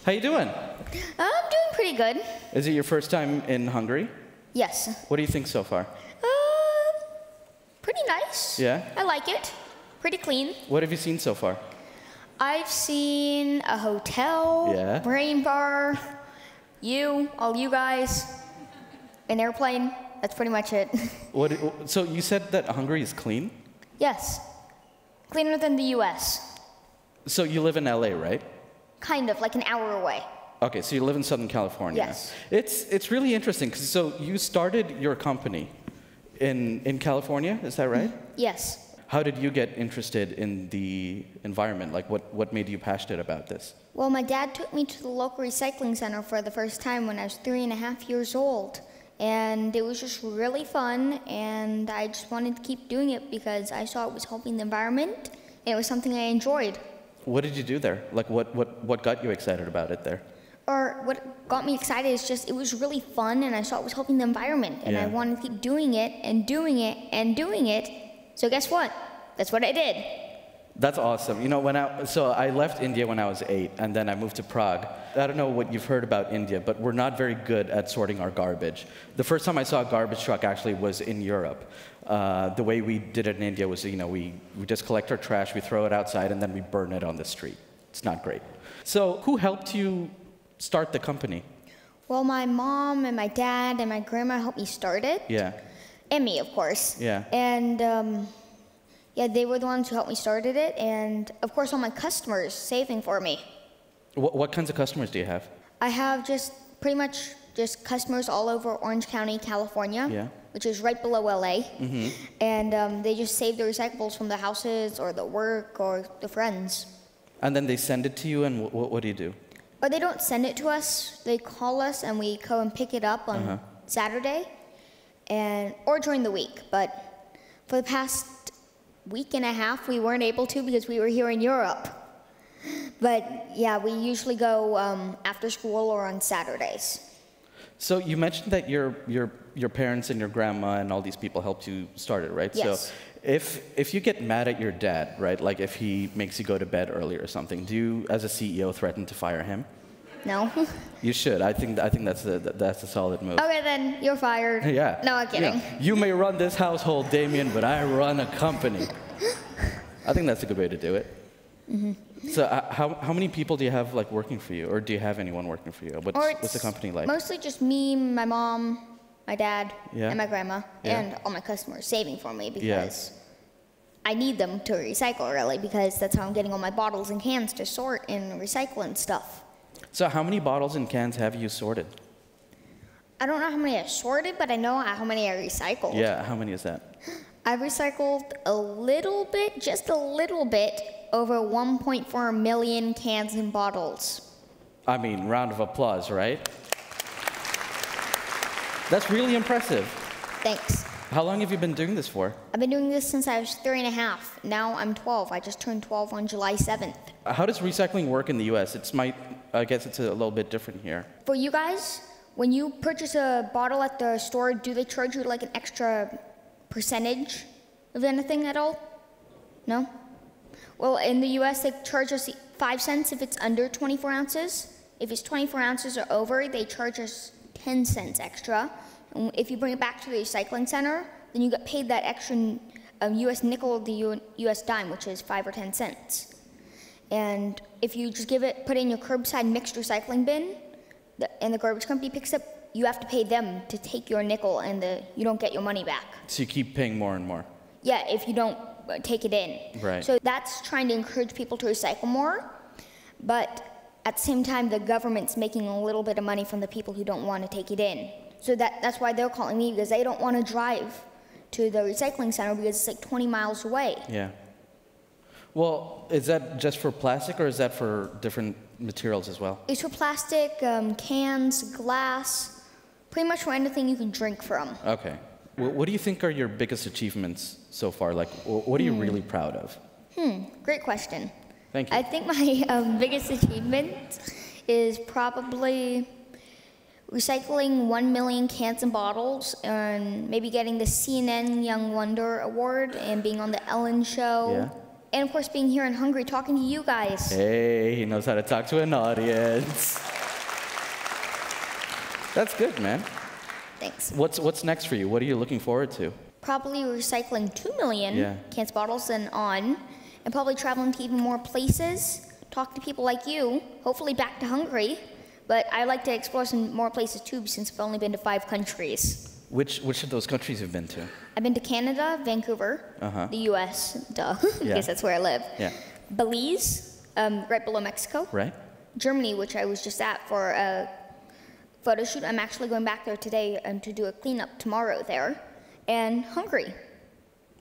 How you doing? I'm doing pretty good. Is it your first time in Hungary? Yes. What do you think so far? Pretty nice. Yeah? I like it. Pretty clean. What have you seen so far? I've seen a hotel, Yeah. rain bar, all you guys, an airplane. That's pretty much it. So you said that Hungary is clean? Yes. Cleaner than the US. So you live in LA, right? Kind of, like an hour away. Okay, so you live in Southern California. Yes. It's really interesting, 'cause so you started your company in California, is that right? Yes. How did you get interested in the environment? Like, what made you passionate about this? Well, my dad took me to the local recycling center for the first time when I was 3.5 years old. And it was just really fun, and I just wanted to keep doing it because I saw it was helping the environment, and it was something I enjoyed. What did you do there? Like, what got you excited about it there? Or what got me excited is just it was really fun, and I saw it was helping the environment, and I wanted to keep doing it and doing it and doing it. So guess what? That's what I did. That's awesome. You know, so I left India when I was 8, and then I moved to Prague. I don't know what you've heard about India, but we're not very good at sorting our garbage. The first time I saw a garbage truck actually was in Europe. The way we did it in India was, you know, we just collect our trash, we throw it outside, and then we burn it on the street. It's not great. So who helped you start the company? Well, my mom and my dad and my grandma helped me start it. Yeah. And me, of course. Yeah. And yeah, they were the ones who helped me started it, and of course all my customers saving for me. What kinds of customers do you have? I have just pretty much just customers all over Orange County, California, which is right below LA. Mm-hmm. And they just save the recyclables from the houses or the work or the friends. And then they send it to you, and what do you do? Or they don't send it to us. They call us, and we go and pick it up on Saturday, or during the week. But for the past week and a half, we weren't able to because we were here in Europe. But yeah, we usually go after school or on Saturdays. So you mentioned that your parents and your grandma and all these people helped you start it, right? Yes. So if you get mad at your dad, right, like if he makes you go to bed early or something, do you, as a CEO, threaten to fire him? No. You should. I think that's a solid move. Okay, then you're fired. Yeah. No, I'm kidding. Yeah. You may run this household, Damien, but I run a company. I think that's a good way to do it. Mm-hmm. So how many people do you have like working for you, or do you have anyone working for you? What's the company like? Mostly just me, my mom, my dad, Yeah. and my grandma, and all my customers saving for me because I need them to recycle, really, because that's how I'm getting all my bottles and cans to sort and recycle and stuff. So how many bottles and cans have you sorted? I don't know how many I sorted, but I know how many I recycled. Yeah, how many is that? I've recycled a little bit, just a little bit, over 1.4 million cans and bottles. I mean, round of applause, right? That's really impressive. Thanks. How long have you been doing this for? I've been doing this since I was 3.5. Now I'm 12. I just turned 12 on July 7th. How does recycling work in the US? I guess it's a little bit different here. For you guys, when you purchase a bottle at the store, do they charge you like an extra percentage of anything at all? No? Well, in the US, they charge us 5 cents if it's under 24 ounces. If it's 24 ounces or over, they charge us 10 cents extra. And if you bring it back to the recycling center, then you get paid that extra US nickel or the US dime, which is 5 or 10 cents. And if you just put it in your curbside mixed recycling bin, and the garbage company picks up, you have to pay them to take your nickel, and you don't get your money back. So you keep paying more and more? Yeah, if you don't take it in. Right. So that's trying to encourage people to recycle more, but at the same time, the government's making a little bit of money from the people who don't want to take it in. So that's why they're calling me, because they don't want to drive to the recycling center because it's like 20 miles away. Yeah. Well, is that just for plastic, or is that for different materials as well? It's for plastic, cans, glass, pretty much for anything you can drink from. Okay. What do you think are your biggest achievements so far? Like, what are you really proud of? Great question. Thank you. I think my biggest achievement is probably recycling 1 million cans and bottles, and maybe getting the CNN Young Wonder Award and being on the Ellen Show. And of course, being here in Hungary, talking to you guys. Hey, he knows how to talk to an audience. That's good, man. Thanks. What's next for you? What are you looking forward to? Probably recycling 2 million cans, bottles, and probably traveling to even more places, talk to people like you, hopefully back to Hungary. But I'd like to explore some more places too, since I've only been to 5 countries. Which of those countries have you been to? I've been to Canada, Vancouver, the U.S., duh, because that's where I live. Yeah. Belize, right below Mexico. Right. Germany, which I was just at for a photo shoot. I'm actually going back there today to do a cleanup tomorrow there. And Hungary.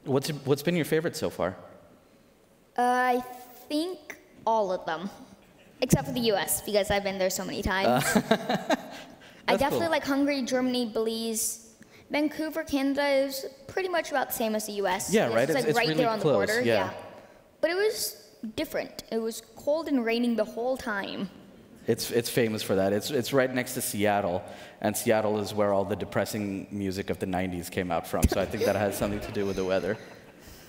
What's been your favorite so far? I think all of them, except for the U.S., because I've been there so many times. I definitely like Hungary, Germany, Belize. Vancouver, Canada is pretty much about the same as the U.S. Yeah, right. It's like it's right really there on close. the border. Yeah. But it was different. It was cold and raining the whole time. It's famous for that. It's right next to Seattle, and Seattle is where all the depressing music of the 90s came out from. So I think that has something to do with the weather.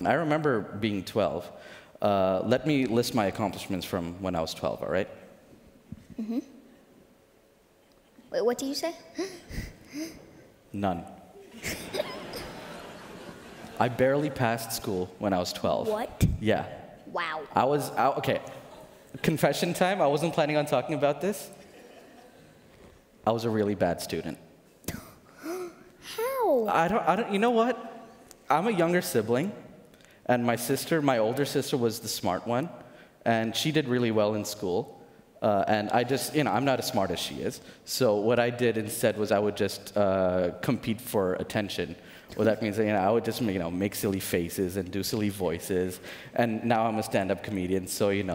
I remember being 12. Let me list my accomplishments from when I was 12. All right? Mm-hmm. Wait, what did you say? None. I barely passed school when I was 12. What? Yeah. Wow. Okay. Confession time. I wasn't planning on talking about this. I was a really bad student. How? I don't. You know what? I'm a younger sibling, and my older sister was the smart one, and she did really well in school. And I just, I'm not as smart as she is. So what I did instead was I would just compete for attention. Well, that means I would just make silly faces and do silly voices. And now I'm a stand-up comedian, so it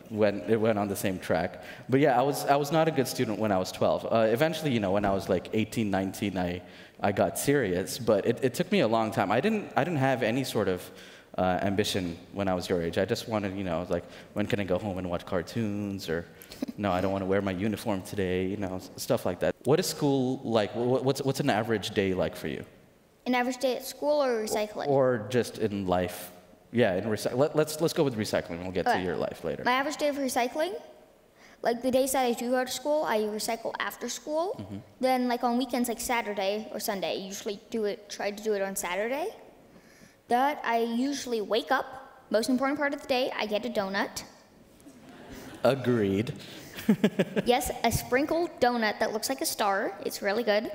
went on the same track. But yeah, I was not a good student when I was 12. Eventually, when I was like 18, 19, I got serious. But it took me a long time. I didn't have any sort of ambition when I was your age. I just wanted, like, when can I go home and watch cartoons, or no, I don't want to wear my uniform today, stuff like that. What is school like? What's an average day like for you? An average day at school or recycling? Or just in life? Yeah, let's go with recycling. We'll get to your life later. My average day of recycling, like the days that I do go to school, I recycle after school. Mm-hmm. Then, like on weekends, like Saturday or Sunday, I usually try to do it on Saturday. That I usually wake up. Most important part of the day, I get a donut. Agreed. Yes, a sprinkled donut that looks like a star. It's really good.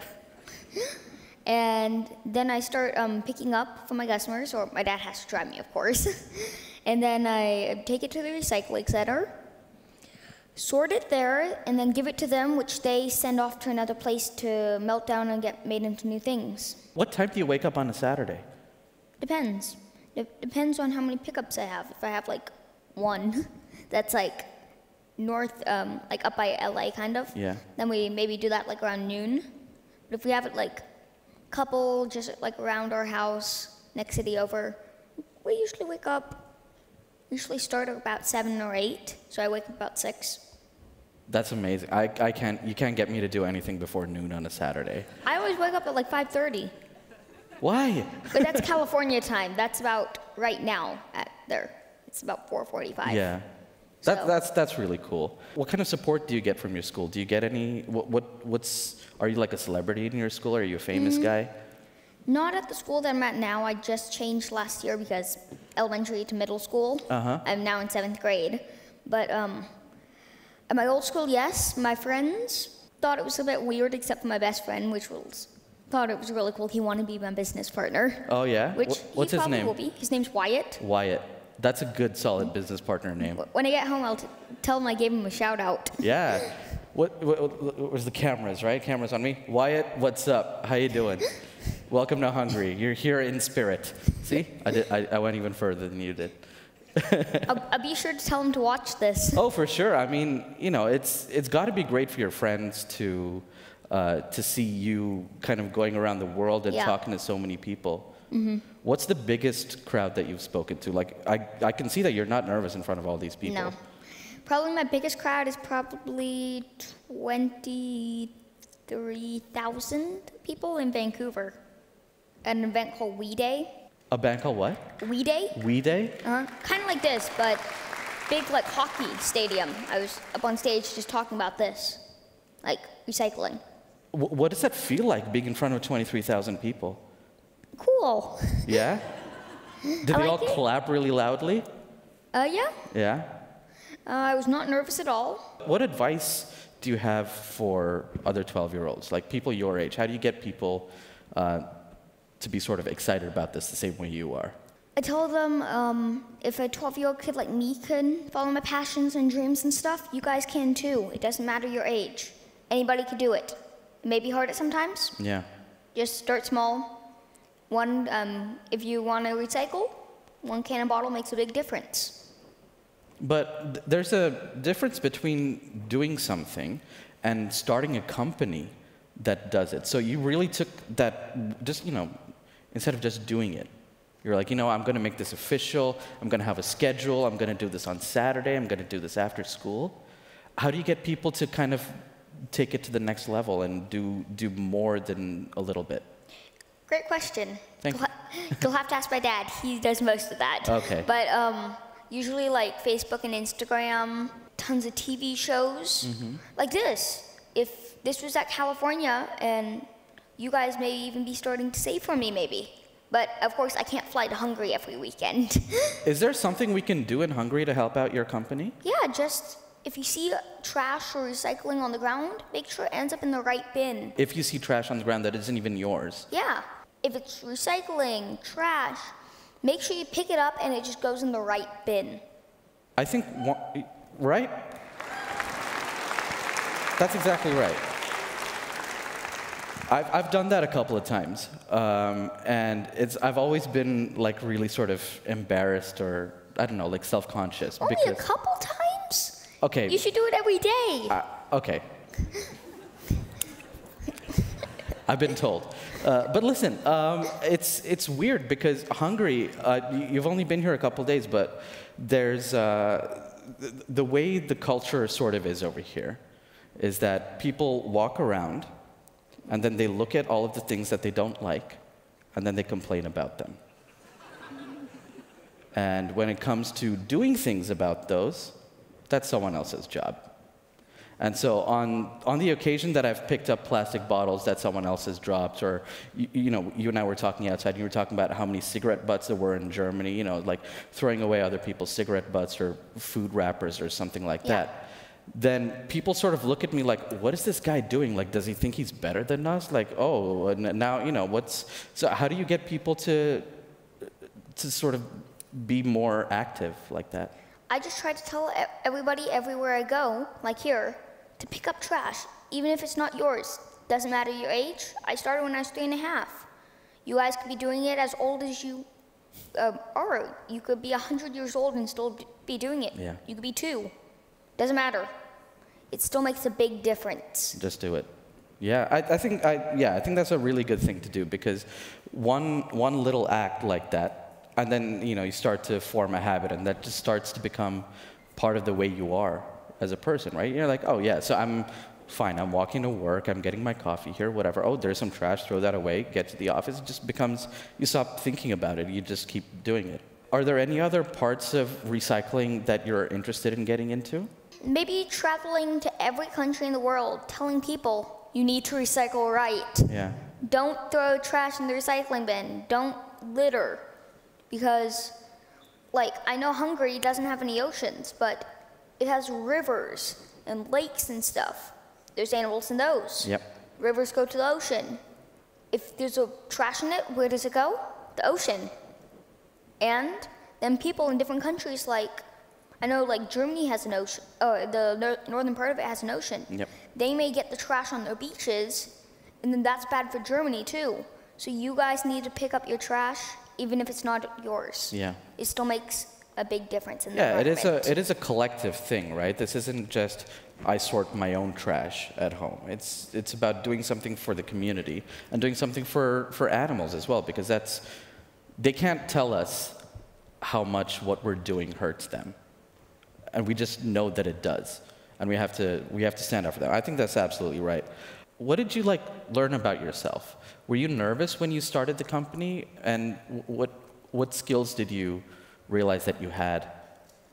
And then I start picking up from my customers, or my dad has to drive me, of course. And then I take it to the recycling center, sort it there, and then give it to them, which they send off to another place to melt down and get made into new things. What time do you wake up on a Saturday? Depends. It depends on how many pickups I have. If I have like one, that's like north, like up by LA kind of. Yeah. Then we maybe do that like around noon. But if we have it like couple just like around our house, next city over, we usually wake up, usually start at about 7 or 8, so I wake up about 6. That's amazing. You can't get me to do anything before noon on a Saturday. I always wake up at like 5:30. Why? But that's California time. That's about right now at there. It's about 4:45. Yeah. That's really cool. What kind of support do you get from your school? Do you get any? Are you like a celebrity in your school? Are you a famous guy? Not at the school that I'm at now. I just changed last year because elementary to middle school. I'm now in 7th grade. But at my old school, yes, my friends thought it was a bit weird, except for my best friend, thought it was really cool. He wanted to be my business partner. Oh yeah. What's his name? Will be. His name's Wyatt. Wyatt. That's a good, solid business partner name. When I get home, I'll tell him I gave him a shout out. Yeah. What was the cameras, right? Cameras on me. Wyatt, what's up? How you doing? Welcome to Hungary. You're here in spirit. See? I went even further than you did. I'll be sure to tell him to watch this. Oh, for sure. I mean, it's got to be great for your friends to see you kind of going around the world and talking to so many people. Mm-hmm. What's the biggest crowd that you've spoken to? Like, I can see that you're not nervous in front of all these people. No. Probably my biggest crowd is probably 23,000 people in Vancouver. At an event called We Day. A band called what? We Day. We Day? Kind of like this, but big like hockey stadium. I was up on stage just talking about this, like recycling. What does that feel like, being in front of 23,000 people? Cool. Yeah? Did they all clap really loudly? Yeah. Yeah? I was not nervous at all. What advice do you have for other 12-year-olds, like people your age? How do you get people to be sort of excited about this the same way you are? I told them if a 12-year-old kid like me can follow my passions and dreams and stuff, you guys can too. It doesn't matter your age. Anybody can do it. It may be hard at sometimes. Yeah. Just start small. One, if you want to recycle, one can of bottle makes a big difference. But there's a difference between doing something and starting a company that does it. So you really took that, just, instead of just doing it, you're like, I'm going to make this official, I'm going to have a schedule, I'm going to do this on Saturday, I'm going to do this after school. How do you get people to kind of take it to the next level and do more than a little bit? Great question. Thank you. You'll have to ask my dad. He does most of that. Okay. But usually like Facebook and Instagram, tons of TV shows, like this. If this was at California, and you guys may even be starting to save for me, maybe. But of course, I can't fly to Hungary every weekend. Is there something we can do in Hungary to help out your company? Yeah, just if you see trash or recycling on the ground, make sure it ends up in the right bin. If you see trash on the ground that isn't even yours? Yeah. If it's recycling, trash, make sure you pick it up and it just goes in the right bin. I think, right? That's exactly right. I've done that a couple of times, and I've always been like really sort of embarrassed, or I don't know, like self-conscious. Only a couple times? Okay. You should do it every day. Okay. I've been told. But listen, it's weird because Hungary, you've only been here a couple of days, but there's the way the culture sort of is over here is that people walk around and then they look at all of the things that they don't like and then they complain about them. And when it comes to doing things about those, that's someone else's job. And so on the occasion that I've picked up plastic bottles that someone else has dropped, or you and I were talking outside, and you were talking about how many cigarette butts there were in Germany, like throwing away other people's cigarette butts or food wrappers or something like that, then people sort of look at me like, what is this guy doing? Like, does he think he's better than us? Like, oh, and now, so how do you get people to sort of be more active like that? I just try to tell everybody everywhere I go, like here, to pick up trash, even if it's not yours. Doesn't matter your age. I started when I was 3.5. You guys could be doing it as old as you are. You could be 100 years old and still be doing it. Yeah. You could be 2. Doesn't matter. It still makes a big difference. Just do it. Yeah, I think that's a really good thing to do, because one little act like that, and then you start to form a habit, and that just starts to become part of the way you are as a person, right? You're like, oh yeah, so I'm fine. I'm walking to work. I'm getting my coffee here, whatever. Oh, there's some trash. Throw that away. Get to the office. It just becomes, you stop thinking about it. You just keep doing it. Are there any other parts of recycling that you're interested in getting into? Maybe traveling to every country in the world, telling people you need to recycle right. Yeah. Don't throw trash in the recycling bin. Don't litter. Because, like, I know Hungary doesn't have any oceans, but it has rivers and lakes and stuff. There's animals in those. Yep. Rivers go to the ocean. If there's a trash in it, where does it go? The ocean. And then people in different countries, like, I know, like, Germany has an ocean, the northern part of it has an ocean. Yep. They may get the trash on their beaches, and then that's bad for Germany, too. So you guys need to pick up your trash, even if it's not yours. Yeah. It still makes a big difference in the Yeah, environment. it is a collective thing, right? This isn't just I sort my own trash at home. It's about doing something for the community and doing something for animals as well, because they can't tell us how much what we're doing hurts them. And we just know that it does. And we have to stand up for them. I think that's absolutely right. What did you learn about yourself? Were you nervous when you started the company? And what skills did you realize that you had?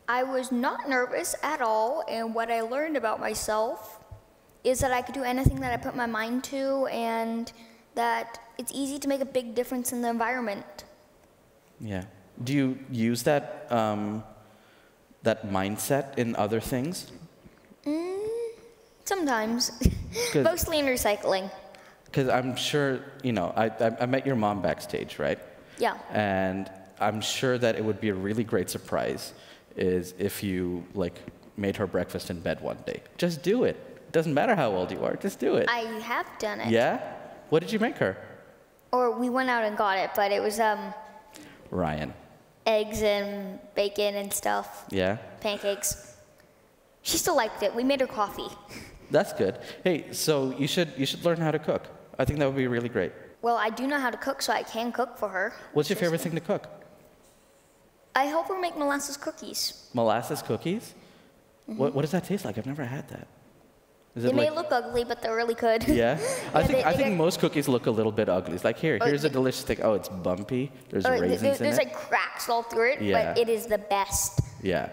I was not nervous at all, and what I learned about myself is that I could do anything that I put my mind to, and that it's easy to make a big difference in the environment. Yeah. Do you use that that mindset in other things? Sometimes, mostly in recycling. Because I'm sure, you know, I met your mom backstage, right? Yeah. And I'm sure that it would be a really great surprise is if you, like, made her breakfast in bed one day. Just do it. Doesn't matter how old you are, just do it. I have done it. Yeah? What did you make her? Or we went out and got it, but it was Ryan. eggs and bacon and stuff. Yeah? Pancakes. She still liked it. We made her coffee. That's good. Hey, so you should learn how to cook. I think that would be really great. Well, I do know how to cook, so I can cook for her. What's your favorite thing to cook? I help her make molasses cookies. Molasses cookies? What does that taste like? I've never had that. Is They it may like, look ugly, but they're really good. yeah? I they think get- most cookies look a little bit ugly. It's like, here's a delicious thing. Oh, it's bumpy. There's Or raisins in there's it. like cracks all through it, Yeah. but it is the best. Yeah.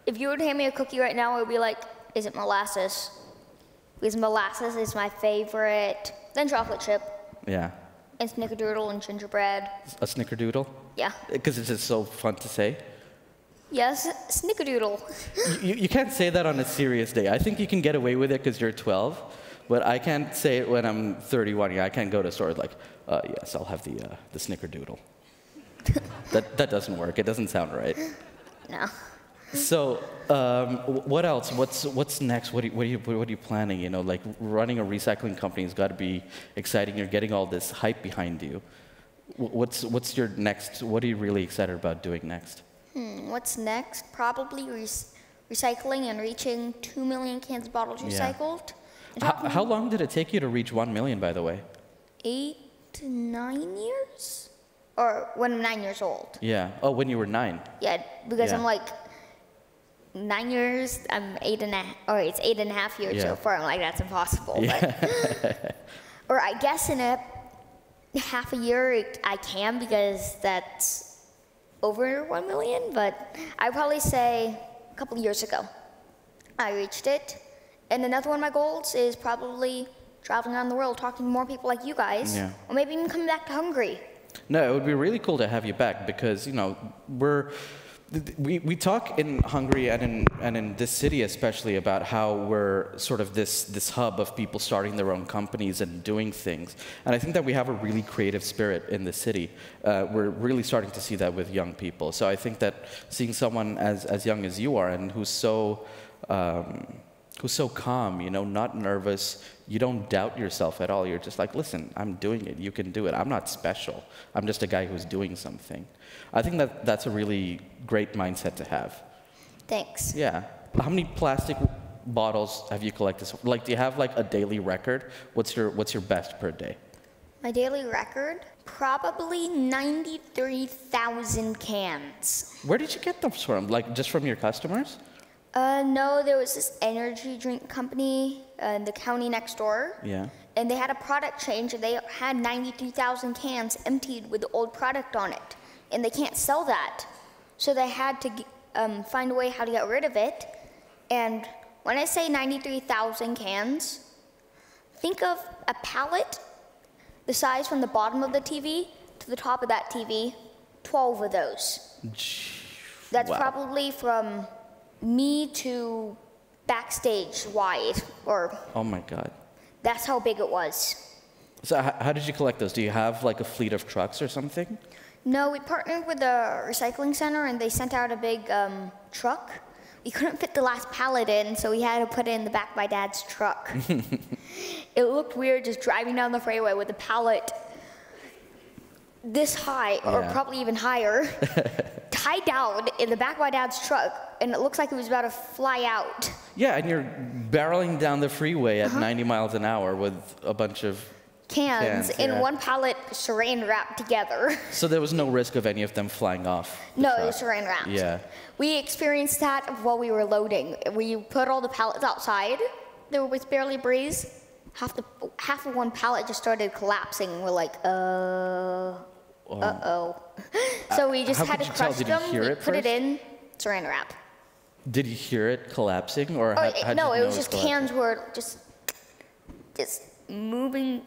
If you were to hand me a cookie right now, I would be like, is it molasses? Because molasses is my favorite. Then chocolate chip, Yeah. and snickerdoodle, and gingerbread. A snickerdoodle? Yeah. Because it's just so fun to say. Yes, snickerdoodle. You can't say that on a serious day. I think you can get away with it because you're 12, but I can't say it when I'm 31. Yeah, I can't go to stores like, yes, I'll have the snickerdoodle. that doesn't work. It doesn't sound right. No. So, what else? What's next? What are you planning? You know, like running a recycling company has got to be exciting. You're getting all this hype behind you. What's your next? What are you really excited about doing next? What's next? Probably recycling and reaching 2 million cans of bottles Yeah. recycled. And How long did it take you to reach 1 million, by the way? 8 to 9 years? Or when I'm 9 years old. Yeah. Oh, when you were 9. Yeah, because Yeah. I'm like 9 years, I'm 8.5, or it's 8.5 years Yeah. so far. I'm like, that's impossible. Yeah. But, or I guess in a half a year I can, because that's over 1 million, but I'd probably say a couple of years ago I reached it. And another one of my goals is probably traveling around the world, talking to more people like you guys, Yeah. or maybe even coming back to Hungary. No, it would be really cool to have you back because, you know, we talk in Hungary and in this city especially about how we're sort of this hub of people starting their own companies and doing things. And I think that we have a really creative spirit in the city. We're really starting to see that with young people. So I think that seeing someone as young as you are and who's so calm, you know, not nervous, you don't doubt yourself at all. You're just like, listen, I'm doing it. You can do it. I'm not special. I'm just a guy who's doing something. I think that's a really great mindset to have. Thanks. Yeah. How many plastic bottles have you collected? Like, do you have like a daily record? What's your best per day? My daily record? Probably 93,000 cans. Where did you get those from? Like, just from your customers? No, there was this energy drink company in the county next door. Yeah. And they had a product change, and they had 93,000 cans emptied with the old product on it. And they can't sell that. So they had to find a way how to get rid of it. And when I say 93,000 cans, think of a pallet the size from the bottom of the TV to the top of that TV, 12 of those. That's Wow. probably from me to backstage wide, or Oh my God. that's how big it was. So how did you collect those? Do you have like a fleet of trucks or something? No, we partnered with a recycling center, and they sent out a big truck. We couldn't fit the last pallet in, so we had to put it in the back of my dad's truck. It looked weird just driving down the freeway with a pallet this high, or Yeah. probably even higher, tied down in the back of my dad's truck, and it looks like it was about to fly out. Yeah, and you're barreling down the freeway at 90 miles an hour with a bunch of Cans in yeah. one pallet saran wrapped together. So there was no risk of any of them flying off the No, truck. it was saran wrapped. Yeah. We experienced that while we were loading. We put all the pallets outside. There was barely a breeze. Half of one pallet just started collapsing. We're like, Uh-oh. So we just How had could to you tell? crush Did you them, hear we it put it first? in, saran wrap. Did you hear it collapsing, or Oh, how'd you no, know it was just collapsing? cans were just moving,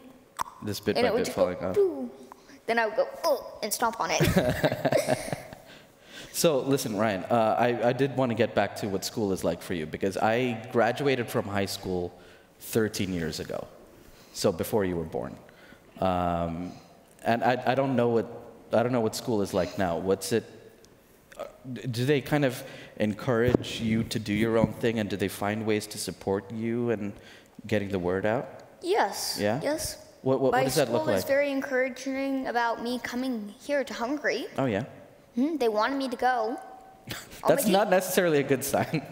This bit and by it would bit just falling go, off. boo. Then I would go, oh, and stomp on it. So listen, Ryan, I did want to get back to what school is like for you, because I graduated from high school 13 years ago, so before you were born. And I don't know what school is like now. What's it? Do they kind of encourage you to do your own thing, and do they find ways to support you and getting the word out? Yes. Yeah? Yes. What does that look My school is like? very encouraging about me coming here to Hungary. Oh yeah. They wanted me to go. That's not necessarily a good sign.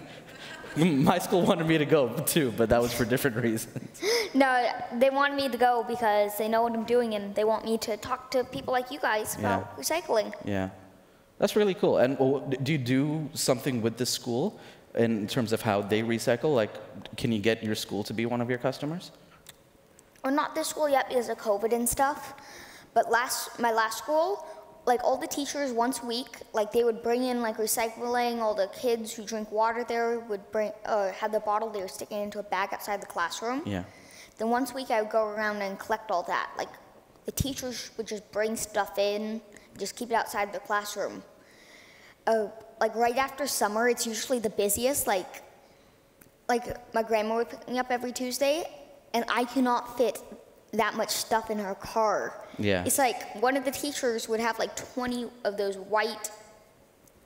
My school wanted me to go too, but that was for different reasons. No, they wanted me to go because they know what I'm doing and they want me to talk to people like you guys about recycling. Yeah. That's really cool. And do you do something with this school in terms of how they recycle? Like, can you get your school to be one of your customers? Well, not this school yet because of COVID and stuff, but my last school, like all the teachers once a week, like they would bring in like recycling. All the kids who drink water there would have the bottle they were sticking into a bag outside the classroom. Yeah. Then once a week I would go around and collect all that. Like the teachers would just bring stuff in, just keep it outside the classroom. Like right after summer, it's usually the busiest. Like my grandma would pick me up every Tuesday, and I cannot fit that much stuff in her car. Yeah. It's like one of the teachers would have like 20 of those white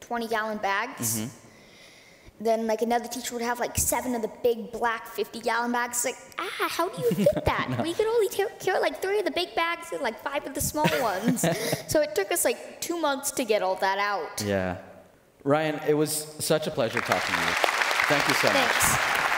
20-gallon bags. Mm-hmm. Then like another teacher would have like 7 of the big black 50-gallon bags. It's like, how do you fit that? No. We could only carry like 3 of the big bags and like 5 of the small ones. So it took us like 2 months to get all that out. Yeah. Ryan, it was such a pleasure talking to you. Thank you so much. Thanks.